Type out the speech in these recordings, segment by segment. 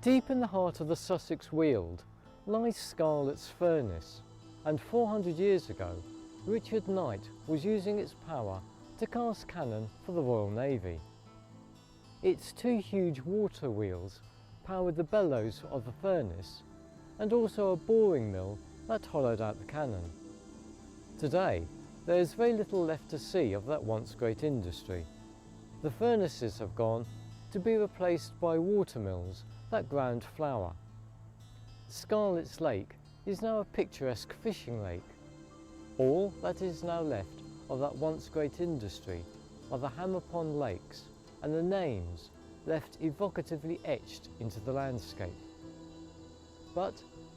Deep in the heart of the Sussex Weald lies Scarlett's furnace, and 400 years ago Richard Knight was using its power to cast cannon for the Royal Navy. Its two huge water wheels powered the bellows of the furnace and also a boring mill that hollowed out the cannon. Today there is very little left to see of that once great industry. The furnaces have gone to be replaced by water mills that ground flour. Scarlett's Lake is now a picturesque fishing lake. All that is now left of that once great industry are the Hammer Pond lakes and the names left evocatively etched into the landscape. But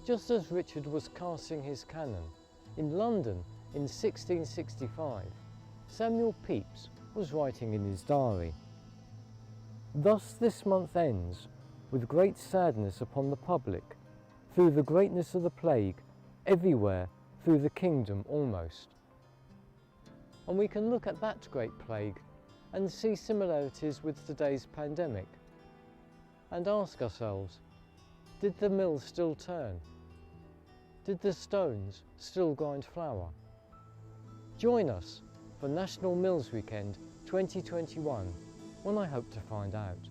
just as Richard was casting his cannon, in London in 1665, Samuel Pepys was writing in his diary, "Thus this month ends with great sadness upon the public, through the greatness of the plague, everywhere through the kingdom almost." And we can look at that great plague and see similarities with today's pandemic and ask ourselves, did the mills still turn? Did the stones still grind flour? Join us for National Mills Weekend 2021 when I hope to find out.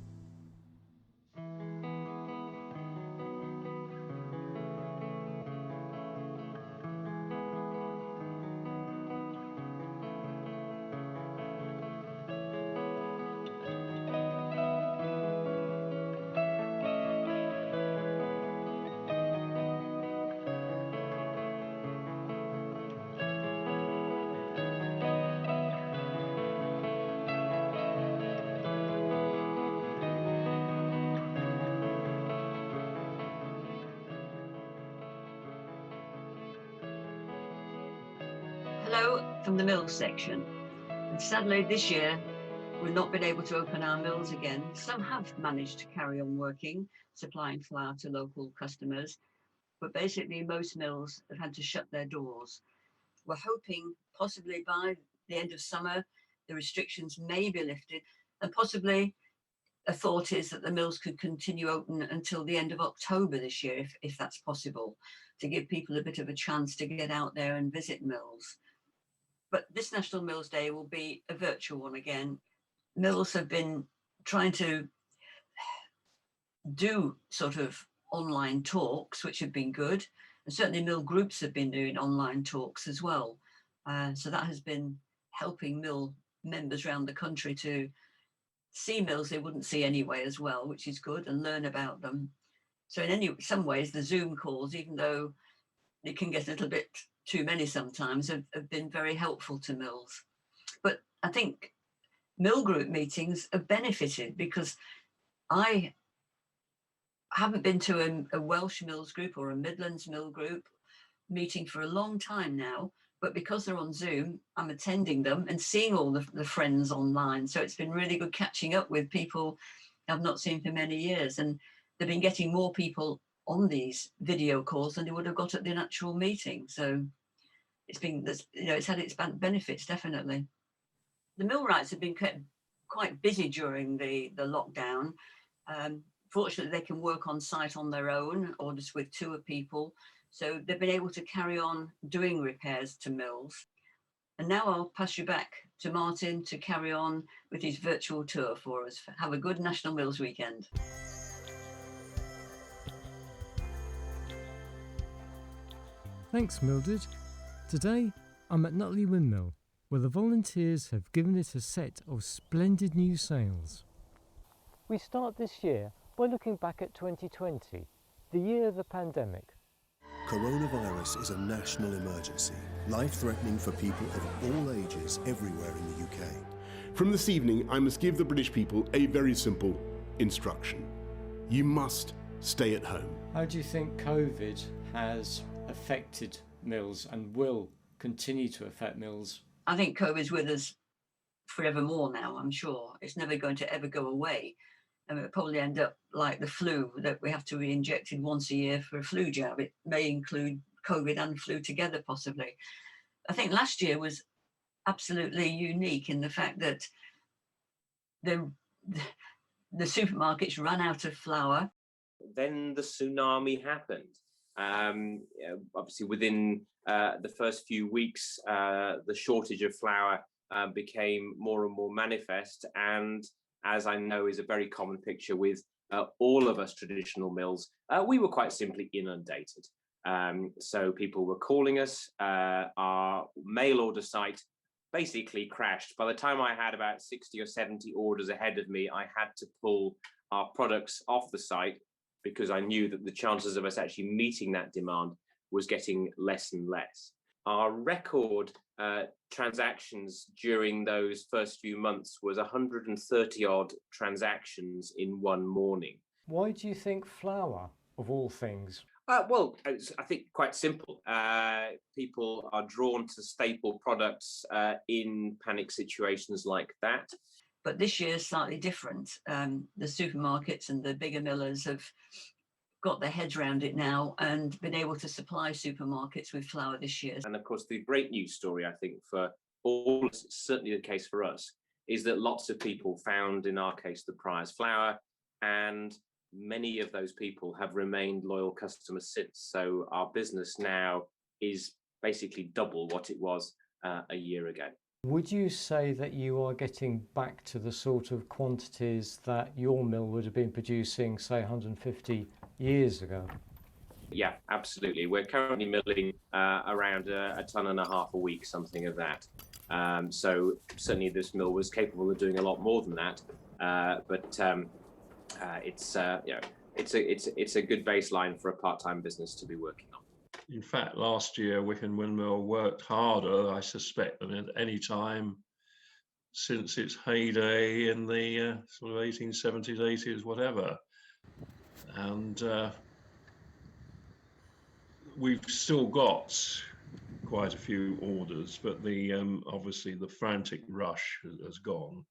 Hello from the mills section. And sadly this year we've not been able to open our mills again. Some have managed to carry on working, supplying flour to local customers, but basically most mills have had to shut their doors. We're hoping possibly by the end of summer the restrictions may be lifted, and possibly a thought is that the mills could continue open until the end of October this year, if that's possible, to give people a bit of a chance to get out there and visit mills. But this National Mills Day will be a virtual one again. Mills have been trying to do sort of online talks, which have been good. And certainly mill groups have been doing online talks as well. So that has been helping mill members around the country to see mills they wouldn't see anyway as well, which is good, and learn about them. So in some ways, the Zoom calls, even though it can get a little bit too many sometimes, have been very helpful to mills. But I think mill group meetings have benefited, because I haven't been to a Welsh mills group or a Midlands mill group meeting for a long time now, but because they're on Zoom, I'm attending them and seeing all the friends online. So it's been really good catching up with people I've not seen for many years, and they've been getting more people on these video calls than they would have got at the actual meeting. So it's been, it's had its benefits, definitely. The millwrights have been kept quite busy during the lockdown. Fortunately, they can work on site on their own or just with two people. So they've been able to carry on doing repairs to mills. And now I'll pass you back to Martyn to carry on with his virtual tour for us. Have a good National Mills Weekend. Thanks, Mildred. Today I'm at English Windmill, where the volunteers have given it a set of splendid new sails. We start this year by looking back at 2020, the year of the pandemic. Coronavirus is a national emergency, life-threatening for people of all ages everywhere in the UK. From this evening, I must give the British people a very simple instruction. You must stay at home. How do you think COVID has affected mills and will continue to affect mills? I think COVID's with us forevermore now, I'm sure. It's never going to ever go away. And it'll probably end up like the flu, that we have to be injected once a year for a flu jab. It may include COVID and flu together, possibly. I think last year was absolutely unique in the fact that the supermarkets ran out of flour. then the tsunami happened. Obviously, within the first few weeks, the shortage of flour became more and more manifest. And as I know is a very common picture with all of us traditional mills, we were quite simply inundated. So people were calling us. Our mail order site basically crashed. By the time I had about 60 or 70 orders ahead of me, I had to pull our products off the site because I knew that the chances of us actually meeting that demand was getting less and less. Our record transactions during those first few months was 130 odd transactions in one morning. Why do you think flour, of all things? Well, I think quite simple. People are drawn to staple products in panic situations like that. But this year is slightly different. The supermarkets and the bigger millers have got their heads around it now and been able to supply supermarkets with flour this year. And of course, the great news story, I think, for all, certainly the case for us, is that lots of people found, in our case, the Prior's flour, and many of those people have remained loyal customers since. So our business now is basically double what it was a year ago. Would you say that you are getting back to the sort of quantities that your mill would have been producing, say, 150 years ago? Yeah, absolutely. We're currently milling around a ton and a half a week, something of that. So certainly this mill was capable of doing a lot more than that. But it's a good baseline for a part-time business to be working on. In fact, last year, Wycombe Windmill worked harder, I suspect, than at any time since its heyday in the sort of 1870s, 80s, whatever. And we've still got quite a few orders, but the obviously the frantic rush has gone.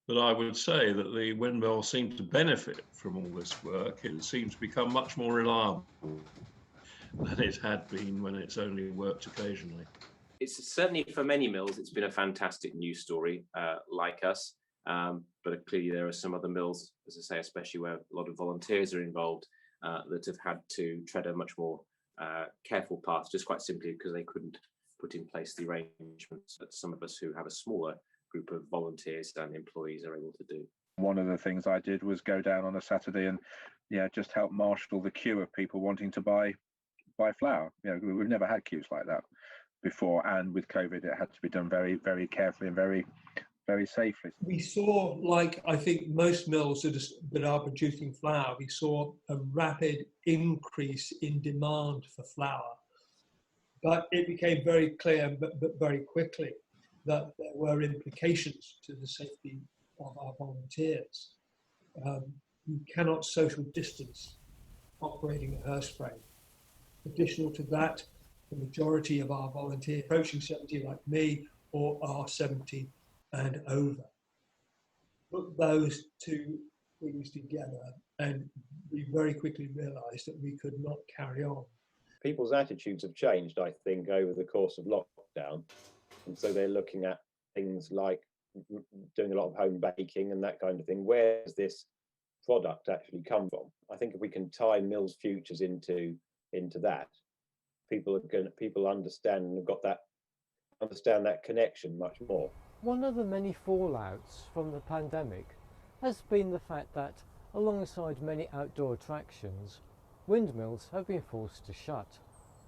But I would say that the windmill seemed to benefit from all this work. It seems to become much more reliable than it had been when it's only worked occasionally. It's certainly, for many mills, it's been a fantastic news story, like us. But clearly there are some other mills, as I say, especially where a lot of volunteers are involved, that have had to tread a much more careful path, just quite simply because they couldn't put in place the arrangements that some of us who have a smaller group of volunteers and employees are able to do. One of the things I did was go down on a Saturday and just help marshal the queue of people wanting to buy flour. We've never had queues like that before, and with COVID it had to be done very, very carefully and very, very safely. We saw, like I think most mills that are producing flour, we saw a rapid increase in demand for flour, but it became very clear but very quickly that there were implications to the safety of our volunteers. You cannot social distance operating a hearse frame. Additional to that, the majority of our volunteers approaching 70 like me or are 70 and over. Put those two things together and we very quickly realised that we could not carry on. People's attitudes have changed, I think, over the course of lockdown. And so they're looking at things like doing a lot of home baking and that kind of thing. Where does this product actually come from? I think if we can tie mills' futures into that, people understand and have got that, understand that connection much more. One of the many fallouts from the pandemic has been the fact that, alongside many outdoor attractions, windmills have been forced to shut,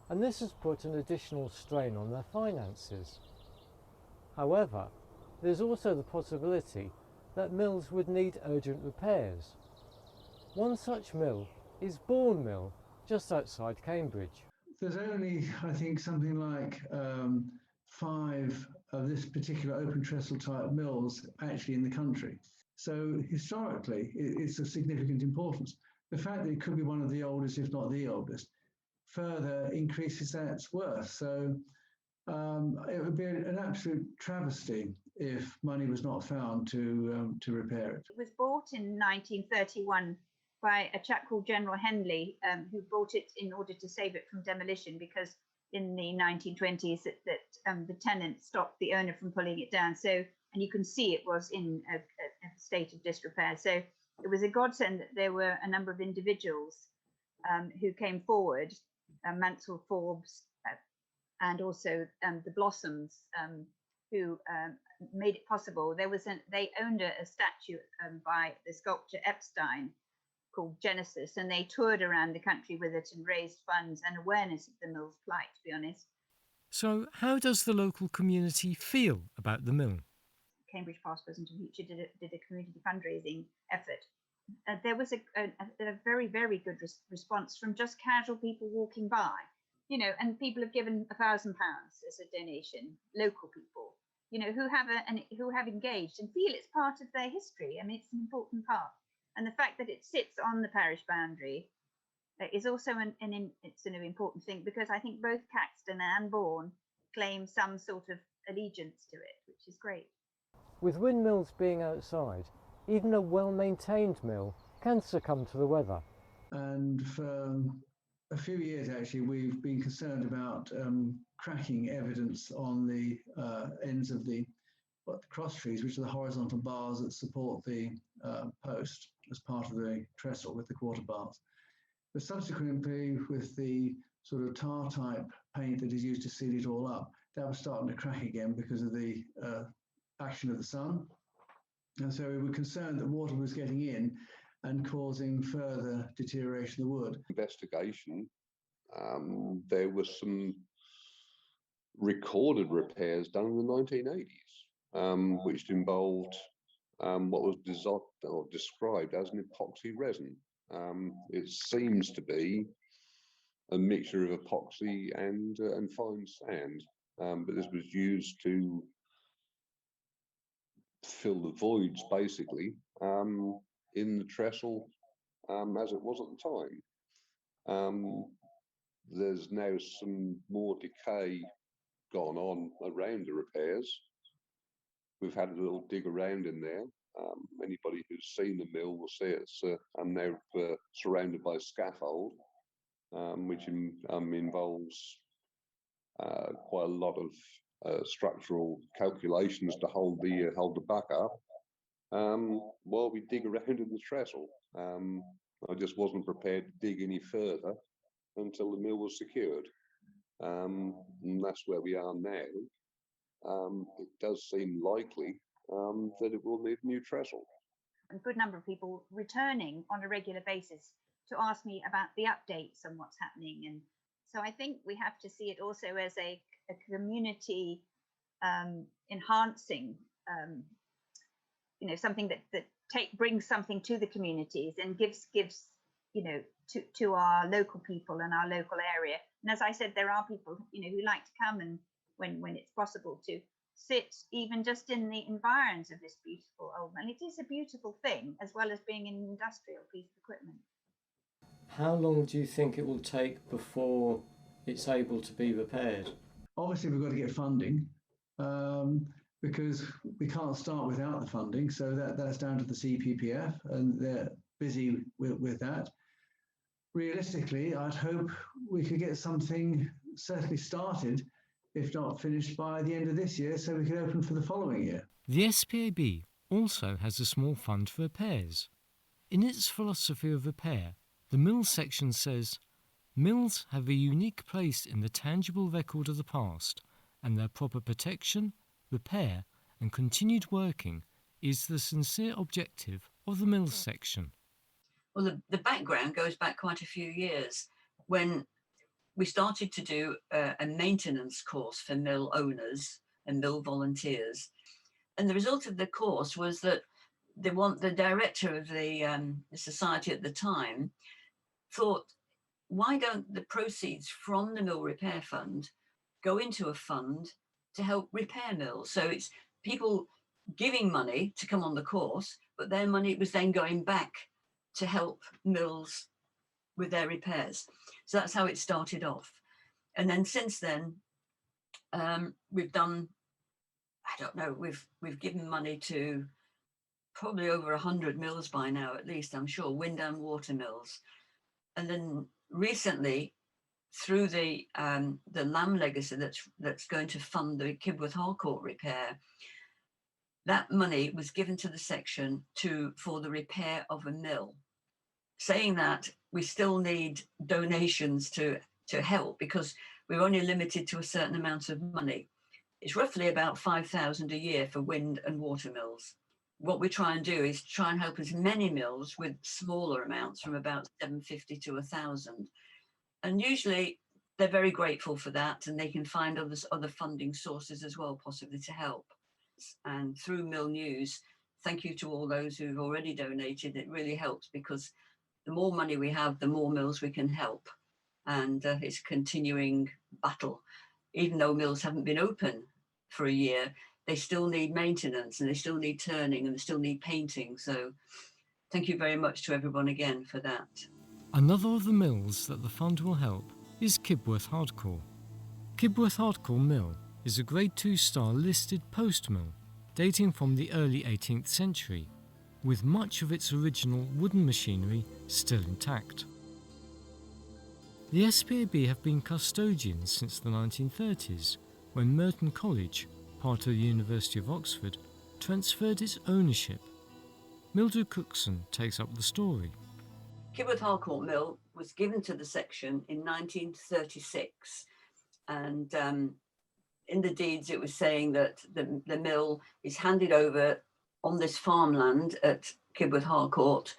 and this has put an additional strain on their finances. However, there's also the possibility that mills would need urgent repairs. One such mill is Bourne Mill, just outside Cambridge. There's only, I think, something like 5 of this particular open trestle type mills actually in the country. So historically, it's of significant importance. The fact that it could be one of the oldest, if not the oldest, further increases that's worth. So it would be an absolute travesty if money was not found to repair it. It was bought in 1931 by a chap called General Henley, who bought it in order to save it from demolition, because in the 1920s the tenant stopped the owner from pulling it down. So, and you can see it was in a state of disrepair. So it was a godsend that there were a number of individuals who came forward, Mansell Forbes and also the Blossoms, who made it possible. They owned a statue by the sculptor Epstein called Genesis, and they toured around the country with it and raised funds and awareness of the mill's plight, to be honest. So how does the local community feel about the mill? Cambridge Past, Present and Future did a community fundraising effort. There was a very, very good response from just casual people walking by, you know, and people have given £1,000 as a donation, local people, you know, who have engaged and feel it's part of their history. I mean, it's an important part. And the fact that it sits on the parish boundary is also an important thing, because I think both Caxton and Bourne claim some sort of allegiance to it, which is great. With windmills being outside, even a well-maintained mill can succumb to the weather. And for a few years, actually, we've been concerned about cracking evidence on the ends of the cross trees, which are the horizontal bars that support the post as part of the trestle with the quarter bars. But subsequently, with the sort of tar type paint that is used to seal it all up, that was starting to crack again because of the action of the sun. And so we were concerned that water was getting in and causing further deterioration of the wood. Investigation, there was some recorded repairs done in the 1980s, which involved what was described as an epoxy resin. It seems to be a mixture of epoxy and fine sand, but this was used to fill the voids, basically, in the trestle as it was at the time. There's now some more decay gone on around the repairs. We've had a little dig around in there. Anybody who's seen the mill will see it's now surrounded by scaffold, which involves quite a lot of structural calculations to hold the buck up while we dig around in the trestle. I just wasn't prepared to dig any further until the mill was secured, and that's where we are now. It does seem likely that it will need a new trestle. A good number of people returning on a regular basis to ask me about the updates on what's happening, and so I think we have to see it also as a community enhancing, you know, something that brings something to the communities and gives you know, to our local people and our local area. And as I said, there are people, you know, who like to come and when it's possible to sit even just in the environs of this beautiful old mill. It is a beautiful thing, as well as being an industrial piece of equipment. How long do you think it will take before it's able to be repaired? Obviously, we've got to get funding because we can't start without the funding. So that's down to the CPPF, and they're busy with that. Realistically, I'd hope we could get something certainly started, if not finished, by the end of this year, so we can open for the following year. The SPAB also has a small fund for repairs. In its philosophy of repair, the mill section says, mills have a unique place in the tangible record of the past, and their proper protection, repair and continued working is the sincere objective of the mills section. Well, the background goes back quite a few years when we started to do a maintenance course for mill owners and mill volunteers. And the result of the course was that the director of the society at the time thought, why don't the proceeds from the mill repair fund go into a fund to help repair mills? So it's people giving money to come on the course, but their money was then going back to help mills with their repairs. So that's how it started off. And then since then, we've done, I don't know, we've given money to probably over 100 mills by now, at least, I'm sure, wind and water mills. And then recently, through the Lamb legacy that's going to fund the Kibworth Harcourt repair, that money was given to the section for the repair of a mill. Saying that, we still need donations to help, because we're only limited to a certain amount of money. It's roughly about 5,000 a year for wind and water mills. What we try and do is try and help as many mills with smaller amounts, from about 750 to 1,000. And usually they're very grateful for that, and they can find other funding sources as well, possibly, to help. And through Mill News, thank you to all those who've already donated. It really helps, because the more money we have, the more mills we can help. And it's a continuing battle. Even though mills haven't been open for a year, they still need maintenance, and they still need turning, and they still need painting. So thank you very much to everyone again for that. Another of the mills that the fund will help is Kibworth Hardcore. Kibworth Hardcore Mill is a Grade 2 star listed post mill dating from the early 18th century, with much of its original wooden machinery still intact. The SPAB have been custodians since the 1930s, when Martyn College, part of the University of Oxford, transferred its ownership. Mildred Cookson takes up the story. Kibworth Hardcore Mill was given to the section in 1936, and in the deeds it was saying that the mill is handed over on this farmland at Kibworth Hardcourt.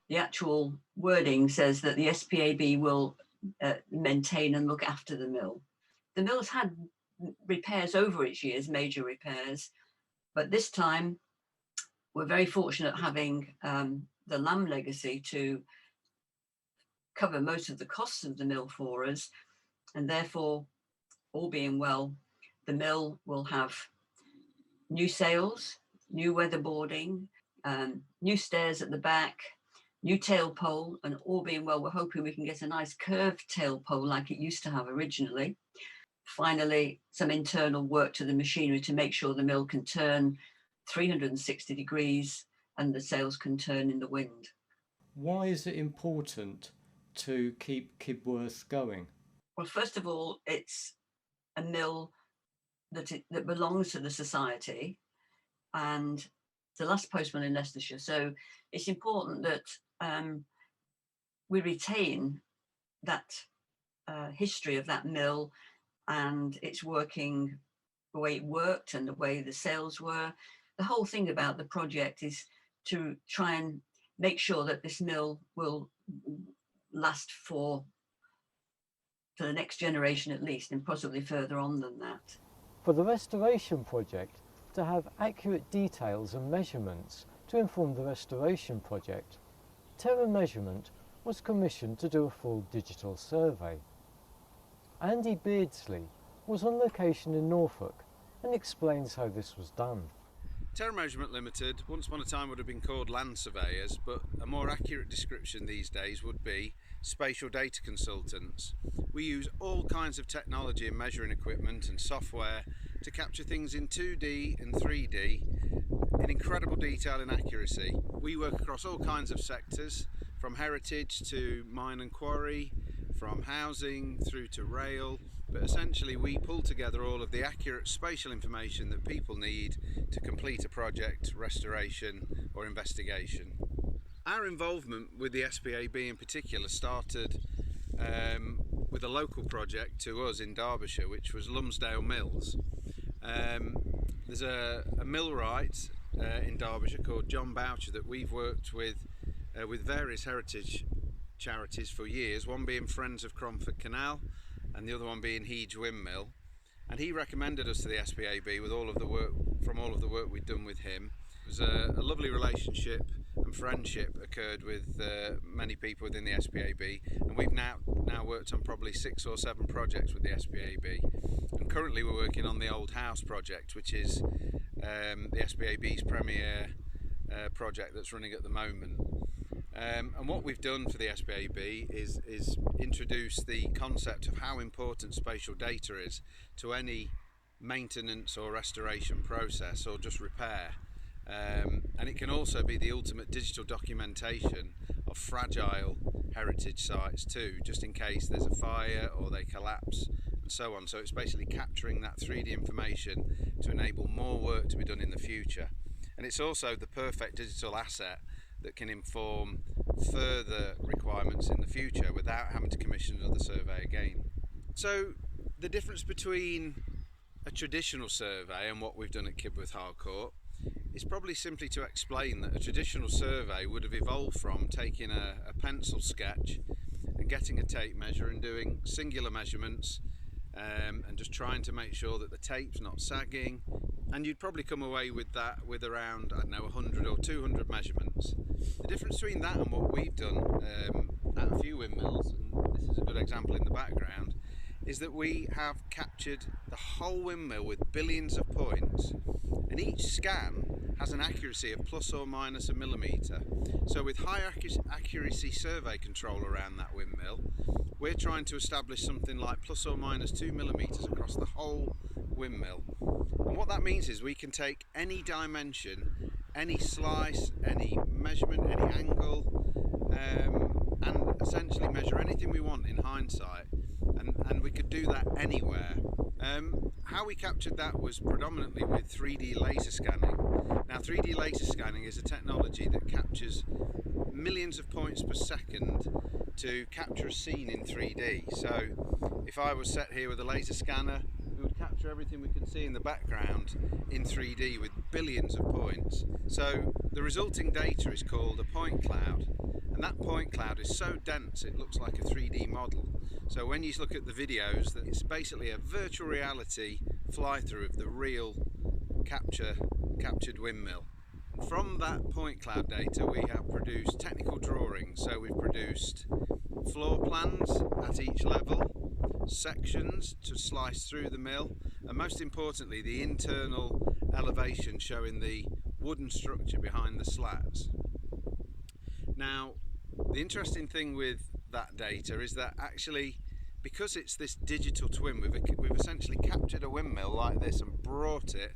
The actual wording says that the SPAB will maintain and look after the mill. The mill's had repairs over its years, major repairs, but this time we're very fortunate having the Lamb legacy to cover most of the costs of the mill for us, and therefore, all being well, the mill will have new sails, new weatherboarding, new stairs at the back, new tail pole, and all being well, we're hoping we can get a nice curved tail pole like it used to have originally. Finally, some internal work to the machinery to make sure the mill can turn 360 degrees and the sails can turn in the wind. Why is it important to keep Kibworth going? Well, first of all, it's a mill that belongs to the society, and the last post mill in Leicestershire. So it's important that we retain that history of that mill and its working, the way it worked and the way the sales were. The whole thing about the project is to try and make sure that this mill will last for the next generation at least, and possibly further on than that. For the restoration project to have accurate details and measurements to inform the restoration project, Terra Measurement was commissioned to do a full digital survey. Andy Beardsley was on location in Norfolk and explains how this was done. Terra Measurement Limited once upon a time would have been called land surveyors, but a more accurate description these days would be spatial data consultants. We use all kinds of technology and measuring equipment and software to capture things in 2D and 3D in incredible detail and accuracy. We work across all kinds of sectors, from heritage to mine and quarry, from housing through to rail, but essentially we pull together all of the accurate spatial information that people need to complete a project, restoration or investigation. Our involvement with the SPAB in particular started with a local project to us in Derbyshire, which was Lumsdale Mills. There's a millwright in Derbyshire called John Boucher that we've worked with various heritage charities for years, one being Friends of Cromford Canal and the other one being English Windmill, and he recommended us to the SPAB with all of the work we'd done with him. It was a lovely relationship and friendship occurred with many people within the SPAB, and we've now worked on probably 6 or 7 projects with the SPAB, and currently we're working on the Old House project, which is the SPAB's premier project that's running at the moment. And what we've done for the SPAB is introduce the concept of how important spatial data is to any maintenance or restoration process or just repair. And it can also be the ultimate digital documentation of fragile heritage sites too, just in case there's a fire or they collapse and so on. So it's basically capturing that 3D information to enable more work to be done in the future. and it's also the perfect digital asset that can inform further requirements in the future without having to commission another survey again. So the difference between a traditional survey and what we've done at Kibworth Harcourt is probably simply to explain that a traditional survey would have evolved from taking a pencil sketch and getting a tape measure and doing singular measurements and just trying to make sure that the tape's not sagging, and you'd probably come away with that with around, I don't know, 100 or 200 measurements. The difference between that and what we've done at a few windmills, and this is a good example in the background, is that we have captured the whole windmill with billions of points, and each scan has an accuracy of plus or minus a millimetre. So with high accuracy survey control around that windmill, we're trying to establish something like plus or minus 2 millimetres across the whole windmill. And what that means is we can take any dimension, any slice, any measurement, any angle, and essentially measure anything we want in hindsight, and we could do that anywhere. How we captured that was predominantly with 3D laser scanning. Now 3D laser scanning is a technology that captures millions of points per second to capture a scene in 3D. So if I was set here with a laser scanner, we would capture everything we can see in the background in 3D with billions of points. So the resulting data is called a point cloud, and that point cloud is so dense it looks like a 3D model. So when you look at the videos, it's basically a virtual reality fly through of the real captured windmill. From that point cloud data we have produced technical drawings, so we've produced floor plans at each level, sections to slice through the mill, and most importantly the internal elevation showing the wooden structure behind the slats. Now the interesting thing with that data is that actually, because it's this digital twin, we've essentially captured a windmill like this and brought it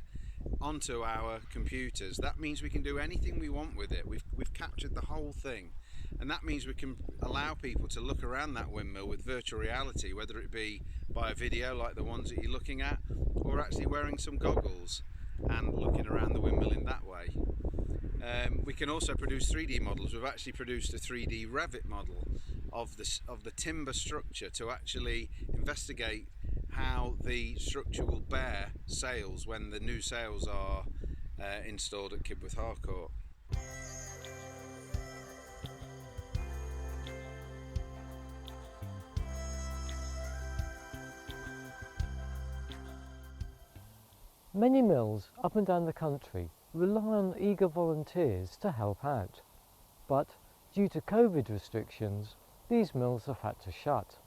onto our computers. That means we can do anything we want with it. We've captured the whole thing, and that means we can allow people to look around that windmill with virtual reality, whether it be by a video like the ones that you're looking at, or actually wearing some goggles and looking around the windmill in that way. We can also produce 3D models. We've actually produced a 3D Revit model of the timber structure to actually investigate how the structure will bear sails when the new sails are installed at Kibworth Harcourt. Many mills up and down the country rely on eager volunteers to help out, but due to COVID restrictions, these mills have had to shut.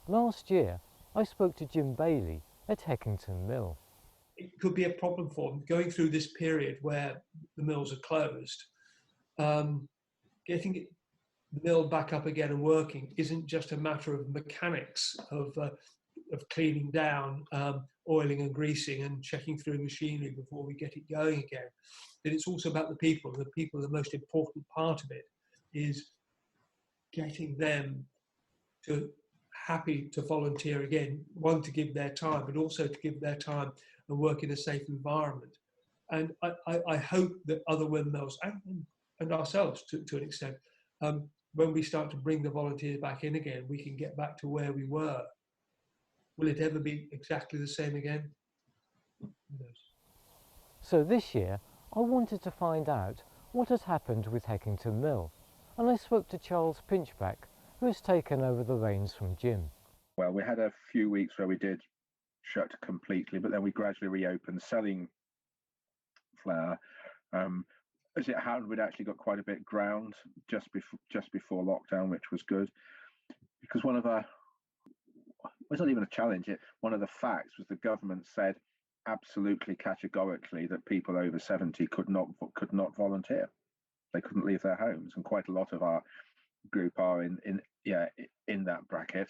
Last year, I spoke to Jim Bailey at Heckington Mill. It could be a problem for them going through this period where the mills are closed. Getting the mill back up again and working isn't just a matter of mechanics of cleaning down, oiling and greasing and checking through machinery before we get it going again. But it's also about the people. The people are the most important part of it, is getting them to happy to volunteer again, one, to give their time, but also to give their time and work in a safe environment. And I hope that other windmills and ourselves to an extent, when we start to bring the volunteers back in again, we can get back to where we were. Will it ever be exactly the same again? Who knows? So this year, I wanted to find out what has happened with Heckington Mill, and I spoke to Charles Pinchbeck, who has taken over the reins from Jim. Well, we had a few weeks where we did shut completely, but then we gradually reopened, selling flour. As it happened, we'd actually got quite a bit ground just before lockdown, which was good, because one of our, it's not even a challenge, one of the facts was the government said absolutely categorically that people over 70 could not volunteer. They couldn't leave their homes, and quite a lot of our group are in that bracket,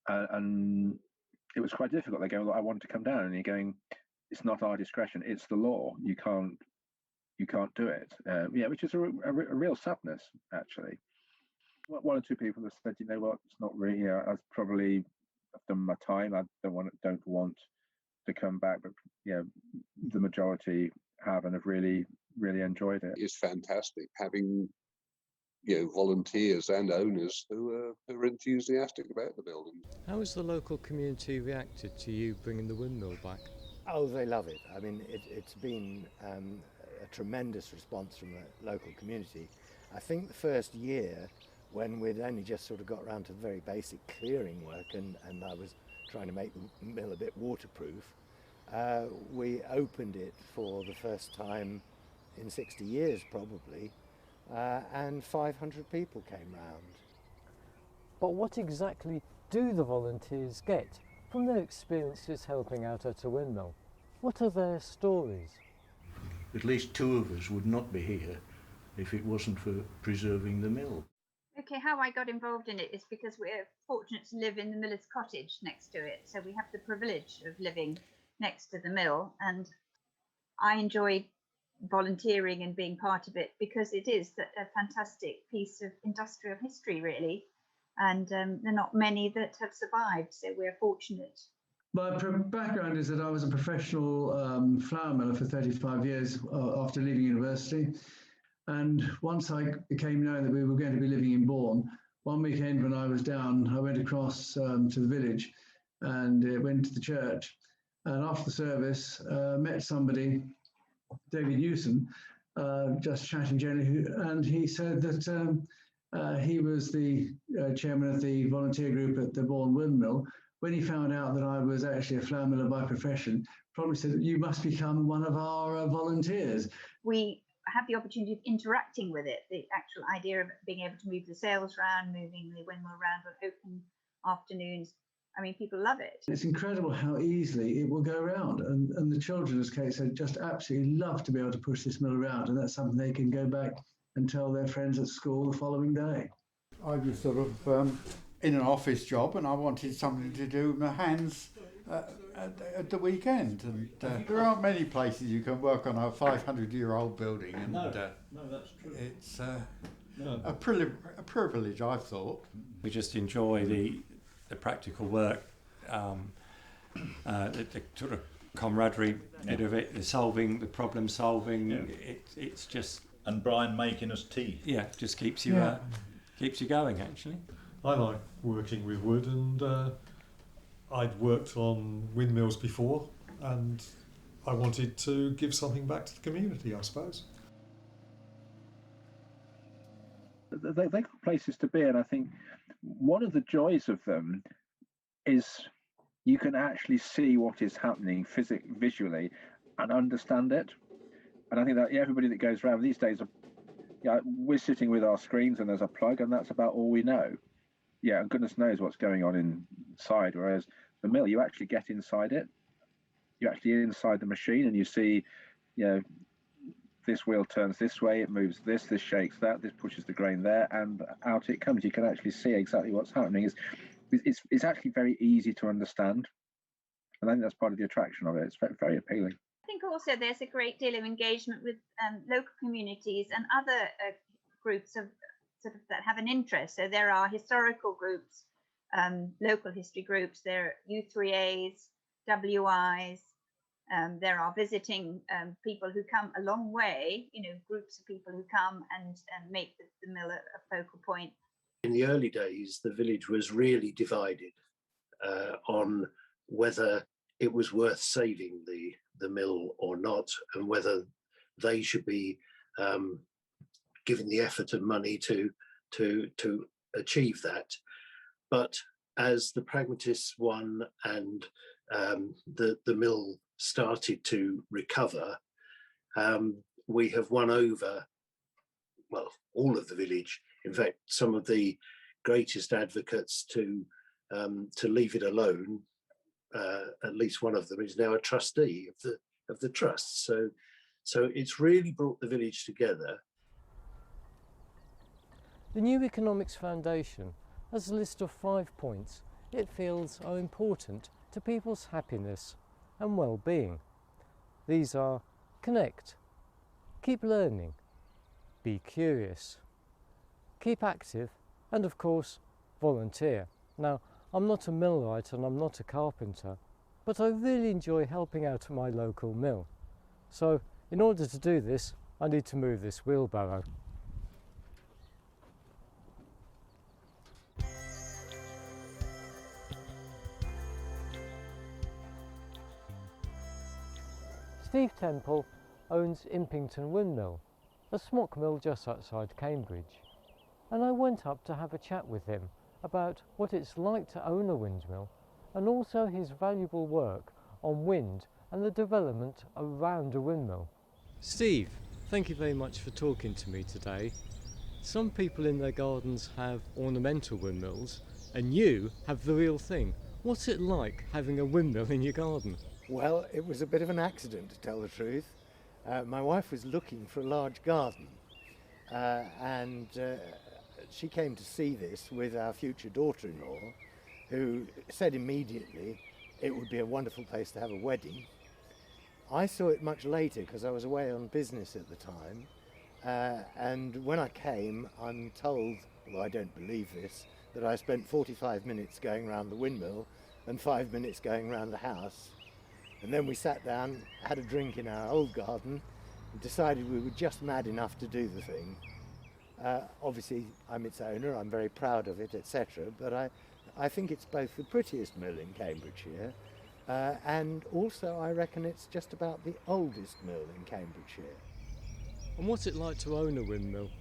and it was quite difficult. They go, "Look, I want to come down," and you're going, "It's not our discretion; it's the law. You can't do it." Which is a real sadness, actually. One or two people have said, "You know what? It's not really. I've probably done my time. I don't want to come back." But the majority have and have really enjoyed it. It's fantastic having volunteers and owners who are enthusiastic about the building. How has the local community reacted to you bringing the windmill back? Oh, they love it. I mean, it's been a tremendous response from the local community. I think the first year, when we'd only just sort of got around to very basic clearing work and I was trying to make the mill a bit waterproof, we opened it for the first time in 60 years probably, and 500 people came round. But what exactly do the volunteers get from their experiences helping out at a windmill? What are their stories? At least 2 of us would not be here if it wasn't for preserving the mill. Okay, how I got involved in it is because we're fortunate to live in the miller's cottage next to it. So we have the privilege of living next to the mill, and I enjoy volunteering and being part of it because it is a fantastic piece of industrial history, really. And there are not many that have survived, so we're fortunate. My background is that I was a professional flour miller for 35 years after leaving university. And once I became known that we were going to be living in Bourne, one weekend when I was down, I went across to the village and went to the church. And after the service, met somebody, David Newson, just chatting generally, and he said that he was the chairman of the volunteer group at the Bourne Windmill. When he found out that I was actually a flour miller by profession, probably said, "You must become one of our volunteers." We have the opportunity of interacting with it, the actual idea of being able to move the sails around, moving the windmill around on open afternoons. I mean, people love it. It's incredible how easily it will go around. And the children, as Kate said, just absolutely love to be able to push this mill around. And that's something they can go back and tell their friends at school the following day. I was sort of in an office job and I wanted something to do with my hands at the weekend. And there aren't many places you can work on a 500-year-old building. And, no, that's true. It's a privilege, I thought. We just enjoy the practical work, the sort of camaraderie bit of it, the problem solving. Yeah. It's just, and Brian making us tea. Yeah, just keeps you going actually. I like working with wood, and I'd worked on windmills before, and I wanted to give something back to the community, I suppose. They've got places to be, and I think one of the joys of them is you can actually see what is happening visually and understand it. And I think that everybody that goes around these days, we're sitting with our screens and there's a plug and that's about all we know. Yeah, and goodness knows what's going on inside. Whereas the mill, you actually get inside it. You're actually inside the machine and you see, this wheel turns this way, it moves this shakes that, this pushes the grain there, and out it comes. You can actually see exactly what's happening. It's actually very easy to understand, and I think that's part of the attraction of it. It's very appealing. I think also there's a great deal of engagement with local communities and other groups of that have an interest. So there are historical groups, local history groups. There are U3As, WIs. There are visiting people who come a long way, groups of people who come and make the mill a focal point. In the early days, the village was really divided on whether it was worth saving the mill or not, and whether they should be given the effort and money to achieve that. But as the pragmatists won and the mill started to recover, we have won over, all of the village. In fact, some of the greatest advocates to leave it alone, at least one of them is now a trustee of the trust. So it's really brought the village together. The New Economics Foundation has a list of 5 points it feels are important to people's happiness and well-being. These are: connect, keep learning, be curious, keep active, and of course, volunteer. Now, I'm not a millwright and I'm not a carpenter, but I really enjoy helping out at my local mill. So In order to do this, I need to move this wheelbarrow. Steve Temple owns Impington Windmill, a smock mill just outside Cambridge, and I went up to have a chat with him about what it's like to own a windmill and also his valuable work on wind and the development around a windmill. Steve, thank you very much for talking to me today. Some people in their gardens have ornamental windmills and you have the real thing. What's it like having a windmill in your garden? Well, it was a bit of an accident, to tell the truth. My wife was looking for a large garden, and she came to see this with our future daughter-in-law, who said immediately it would be a wonderful place to have a wedding. I saw it much later because I was away on business at the time, and when I came, I'm told, well, I don't believe this, that I spent 45 minutes going around the windmill and 5 minutes going around the house. And then we sat down, had a drink in our old garden, and decided we were just mad enough to do the thing. Obviously, I'm its owner, I'm very proud of it, etc. But I think it's both the prettiest mill in Cambridgeshire, and also I reckon it's just about the oldest mill in Cambridgeshire. And what's it like to own a windmill?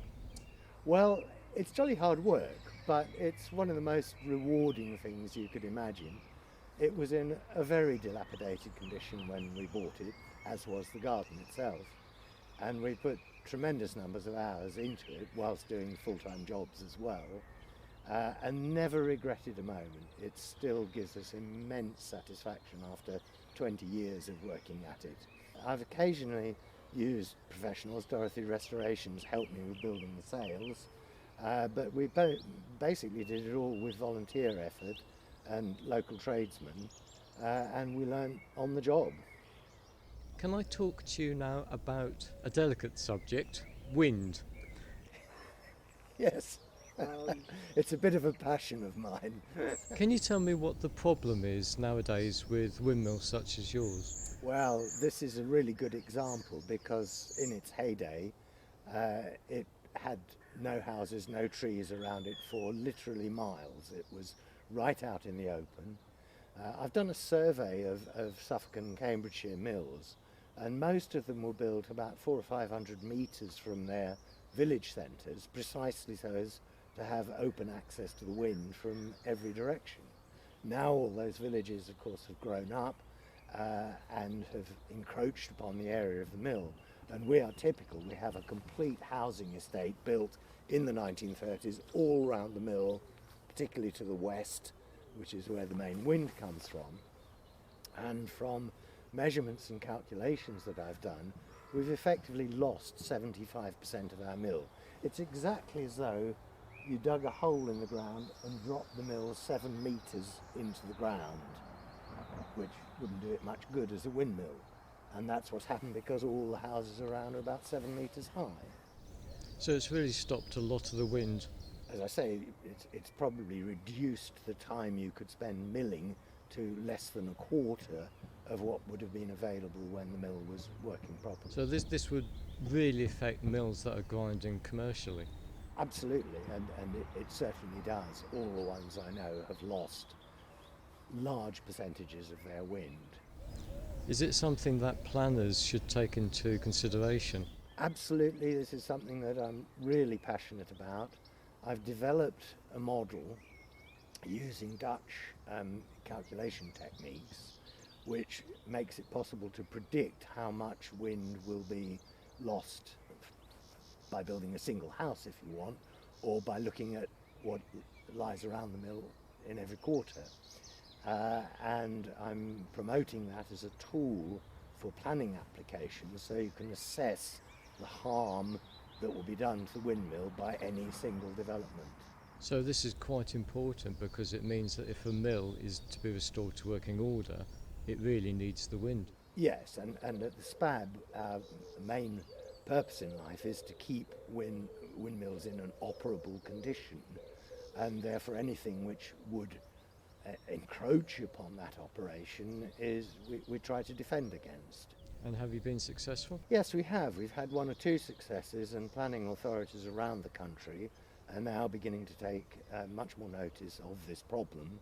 Well, it's jolly hard work, but it's one of the most rewarding things you could imagine. It was in a very dilapidated condition when we bought it, as was the garden itself. And we put tremendous numbers of hours into it whilst doing full-time jobs as well, and never regretted a moment. It still gives us immense satisfaction after 20 years of working at it. I've occasionally used professionals. Dorothy Restorations helped me with building the sails, but we basically did it all with volunteer effort and local tradesmen, and we learned on the job. Can I talk to you now about a delicate subject, wind? Yes, it's a bit of a passion of mine. Can you tell me what the problem is nowadays with windmills such as yours? Well, this is a really good example because in its heyday it had no houses, no trees around it for literally miles. It was right out in the open. I've done a survey of Suffolk and Cambridgeshire mills, and most of them were built about 400 or 500 metres from their village centres, precisely so as to have open access to the wind from every direction. Now all those villages, of course, have grown up and have encroached upon the area of the mill, and we are typical. We have a complete housing estate built in the 1930s all around the mill, particularly to the west, which is where the main wind comes from. And from measurements and calculations that I've done, we've effectively lost 75% of our mill. It's exactly as though you dug a hole in the ground and dropped the mill 7 metres into the ground, which wouldn't do it much good as a windmill. And that's what's happened because all the houses around are about 7 metres high. So it's really stopped a lot of the wind. As I say, it's probably reduced the time you could spend milling to less than a quarter of what would have been available when the mill was working properly. So this would really affect mills that are grinding commercially? Absolutely, and it certainly does. All the ones I know have lost large percentages of their wind. Is it something that planners should take into consideration? Absolutely, this is something that I'm really passionate about. I've developed a model using Dutch calculation techniques, which makes it possible to predict how much wind will be lost by building a single house, if you want, or by looking at what lies around the mill in every quarter. And I'm promoting that as a tool for planning applications, so you can assess the harm that will be done to the windmill by any single development. So this is quite important because it means that if a mill is to be restored to working order, it really needs the wind. Yes, and at the SPAB, our main purpose in life is to keep windmills in an operable condition, and therefore anything which would encroach upon that operation is we try to defend against. And have you been successful? Yes, we have. We've had 1 or 2 successes, and planning authorities around the country are now beginning to take much more notice of this problem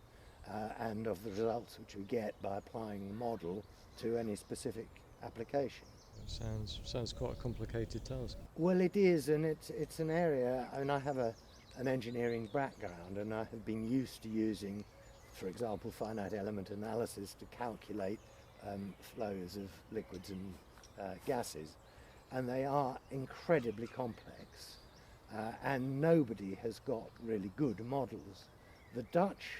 and of the results which we get by applying the model to any specific application. Sounds quite a complicated task. Well, it is, and it's an area. I mean, I have an engineering background, and I have been used to using, for example, finite element analysis to calculate flows of liquids and gases, and they are incredibly complex, and nobody has got really good models. The Dutch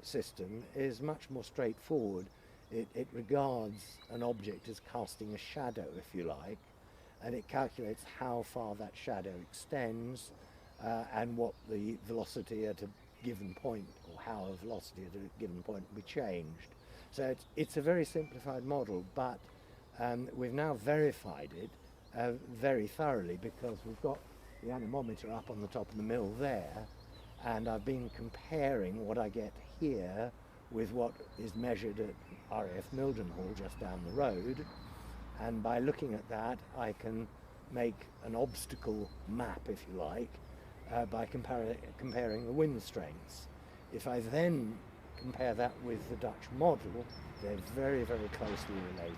system is much more straightforward. It regards an object as casting a shadow, if you like, and it calculates how far that shadow extends and what the velocity at a given point, or how a velocity at a given point will be changed. So it's a very simplified model, but we've now verified it very thoroughly, because we've got the anemometer up on the top of the mill there, and I've been comparing what I get here with what is measured at RAF Mildenhall just down the road, and by looking at that I can make an obstacle map, if you like, by comparing the wind strengths. If I then compare that with the Dutch model, they're very, very closely related.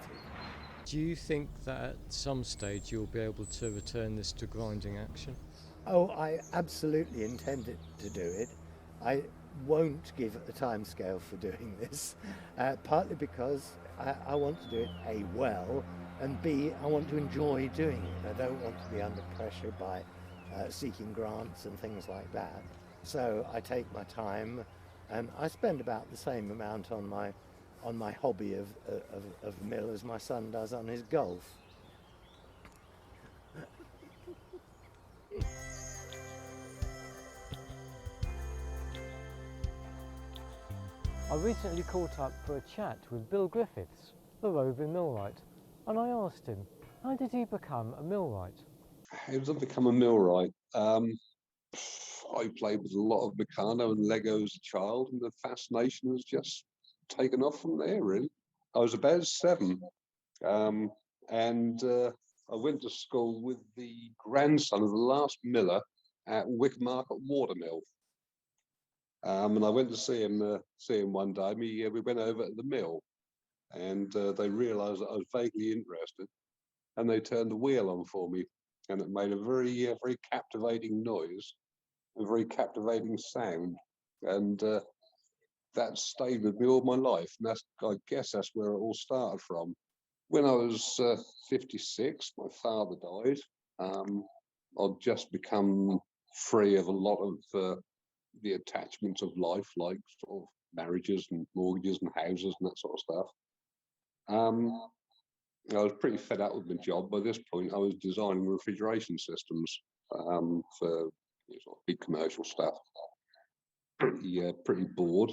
Do you think that at some stage you'll be able to return this to grinding action? Oh, I absolutely intend to do it. I won't give a timescale for doing this, partly because I want to do it A, well, and B, I want to enjoy doing it. I don't want to be under pressure by seeking grants and things like that. So I take my time, and I spend about the same amount on my hobby of mill as my son does on his golf. I recently caught up for a chat with Bill Griffiths, the roving millwright, and I asked him, how did he become a millwright? How did I become a millwright? I played with a lot of Meccano and Lego as a child, and the fascination has just taken off from there, really. I was about 7, and I went to school with the grandson of the last miller at Wick Market Watermill. And I went to see him one day. We went over to the mill, and they realised that I was vaguely interested, and they turned the wheel on for me, and it made a very, very captivating noise, a very captivating sound, and that stayed with me all my life. And I guess that's where it all started from. When I was 56, my father died. I'd just become free of a lot of the attachments of life, like sort of marriages and mortgages and houses and that sort of stuff. I was pretty fed up with my job. By this point, I was designing refrigeration systems for sort of big commercial stuff. Pretty bored.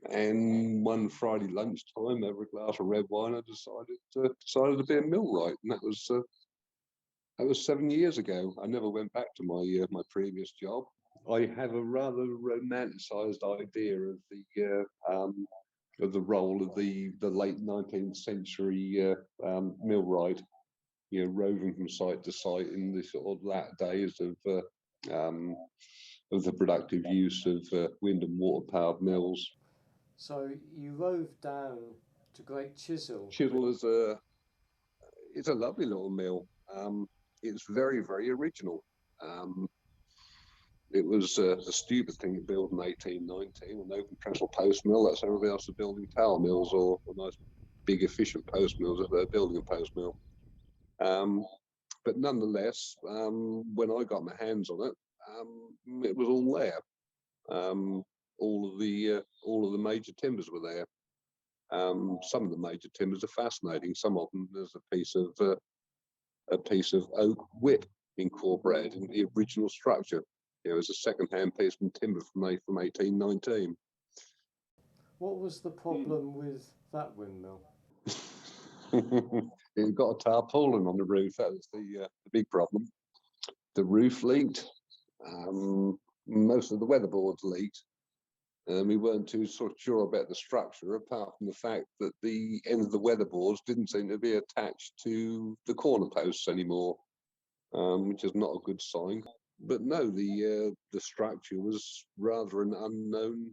And one Friday lunchtime, over a glass of red wine, I decided to be a millwright, and that was 7 years ago. I never went back to my previous job. I have a rather romanticised idea of the role of the late 19th century millwright, roving from site to site in the sort of latter days of the productive use of wind and water powered mills. So you roved down to Great Chisel. Chisel is it's a lovely little mill. It's very, very original. It was a stupid thing to build in 1819, an open trestle post mill. That's everybody else was building tower mills or nice big efficient post mills if they're building a post mill. But nonetheless, when I got my hands on it, it was all there. All of the major timbers were there. Some of the major timbers are fascinating. Some of them, there's a piece of oak whip incorporated in the original structure. It's a second-hand piece of timber from 1819. What was the problem with that windmill? It got a tarpaulin on the roof. That was the big problem. The roof leaked. Most of the weatherboards leaked. And we weren't too sort of sure about the structure, apart from the fact that the end of the weatherboards didn't seem to be attached to the corner posts anymore, which is not a good sign. But no, the structure was rather an unknown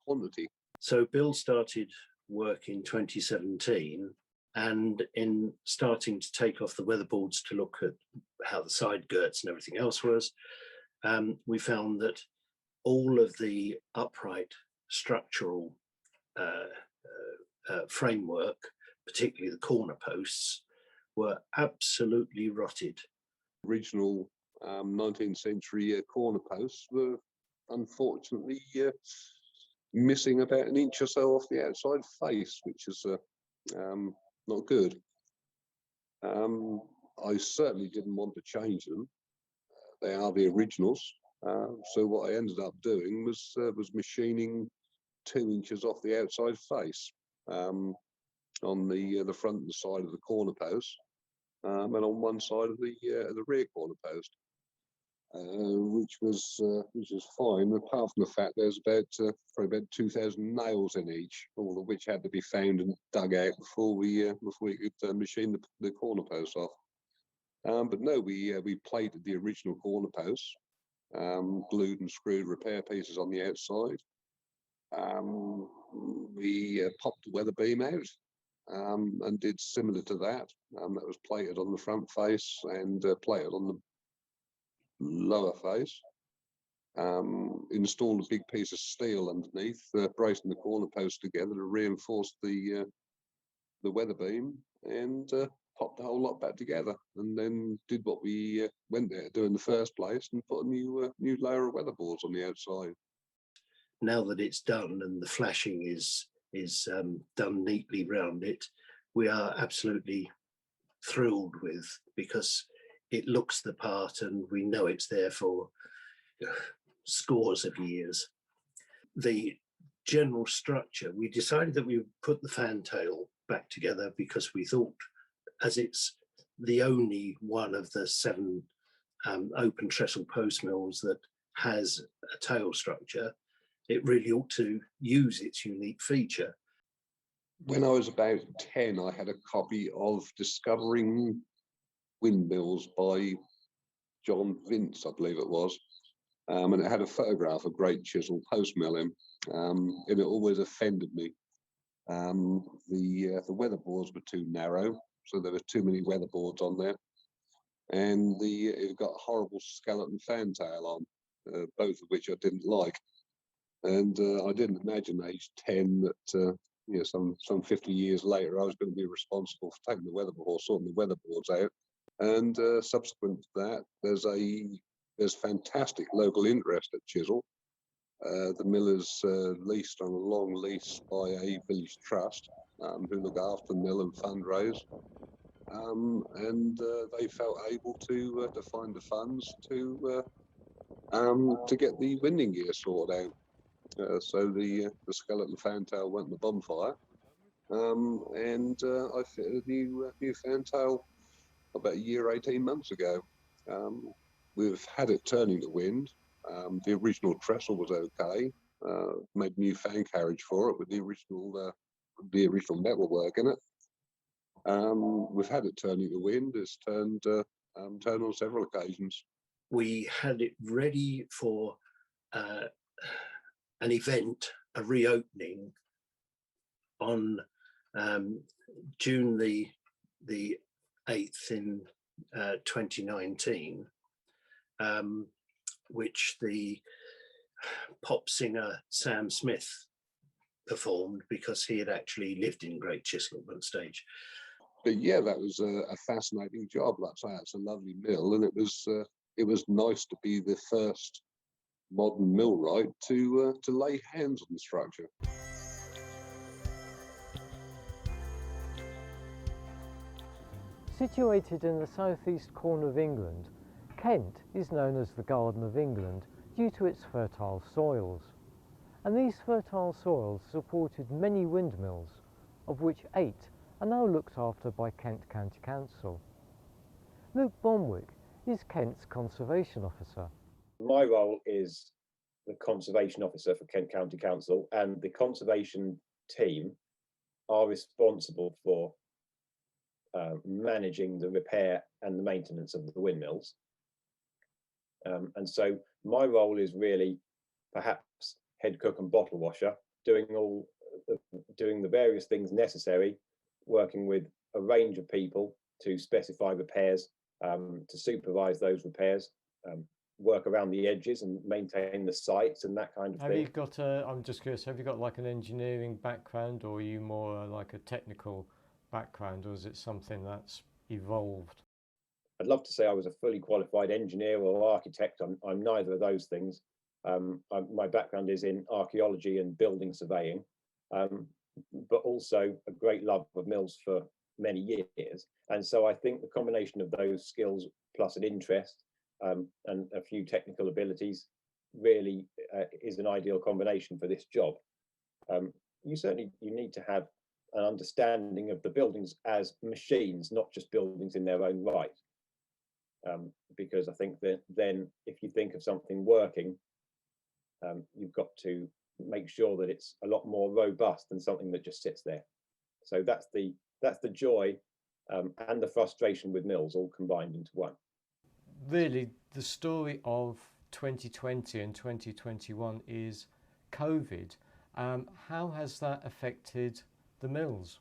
quantity. So Bill started work in 2017, and in starting to take off the weatherboards to look at how the side girts and everything else was, we found that all of the upright structural framework, particularly the corner posts, were absolutely rotted. Original 19th century corner posts were unfortunately missing about an inch or so off the outside face, which is not good. I certainly didn't want to change them. They are the originals. So what I ended up doing was machining 2 inches off the outside face on the front and side of the corner post, and on one side of the rear corner post, which was fine. Apart from the fact there's probably about 2,000 nails in each, all of which had to be found and dug out before we could machine the corner posts off. But no, we plated the original corner posts, glued and screwed repair pieces on the outside. We popped the weather beam out and did similar to that. That was plated on the front face and plated on the lower face. Installed a big piece of steel underneath, bracing the corner post together to reinforce the weather beam, and popped the whole lot back together, and then did what we went there to do in the first place, and put a new layer of weatherboards on the outside. Now that it's done and the flashing is done neatly round it, we are absolutely thrilled with, because it looks the part and we know it's there for scores of years. The general structure, we decided that we would put the fantail back together because we thought, as it's the only one of the 7 open trestle post mills that has a tail structure, it really ought to use its unique feature. When I was about 10, I had a copy of Discovering Windmills by John Vince, I believe it was, and it had a photograph of Great Chisel post milling, and it always offended me. The weatherboards were too narrow, so there were too many weatherboards on there, and it got a horrible skeleton fantail on, both of which I didn't like. And I didn't imagine aged 10 that some 50 years later I was going to be responsible for taking the weatherboard, sorting the weatherboards out. And subsequent to that, there's fantastic local interest at Chisel. The mill is leased on a long lease by a village trust who look after the mill and fundraise. And they felt able to find the funds to get the winding gear sorted out. So the skeleton fantail went in the bonfire, and I fitted a new fantail about a year, 18 months ago. We've had it turning the wind. The original trestle was okay. Made new fan carriage for it with the original metalwork in it. We've had it turning the wind. It's turned on several occasions. We had it ready for an event, a reopening on June the 8th in 2019, which the pop singer Sam Smith performed, because he had actually lived in Great Chisel at one stage. But yeah, that was a fascinating job. Like I say, it's a lovely mill, and it was nice to be the first modern millwright to lay hands on the structure. Situated in the southeast corner of England, Kent is known as the Garden of England due to its fertile soils. And these fertile soils supported many windmills, of which 8 are now looked after by Kent County Council. Luke Borwick is Kent's Conservation Officer. My role is the conservation officer for Kent County Council, and the conservation team are responsible for managing the repair and the maintenance of the windmills. And so my role is really perhaps head cook and bottle washer, doing the various things necessary, working with a range of people to specify repairs, to supervise those repairs, work around the edges and maintain the sites and that kind of thing. Have you got I'm just curious, have you got like an engineering background, or are you more like a technical background, or is it something that's evolved? I'd love to say I was a fully qualified engineer or architect. I'm neither of those things. My background is in archaeology and building surveying, but also a great love of mills for many years. And so I think the combination of those skills plus an interest and a few technical abilities really is an ideal combination for this job. You need to have an understanding of the buildings as machines, not just buildings in their own right. Because I think that then if you think of something working, you've got to make sure that it's a lot more robust than something that just sits there. So that's the joy and the frustration with mills all combined into one. Really, the story of 2020 and 2021 is COVID. How has that affected the mills?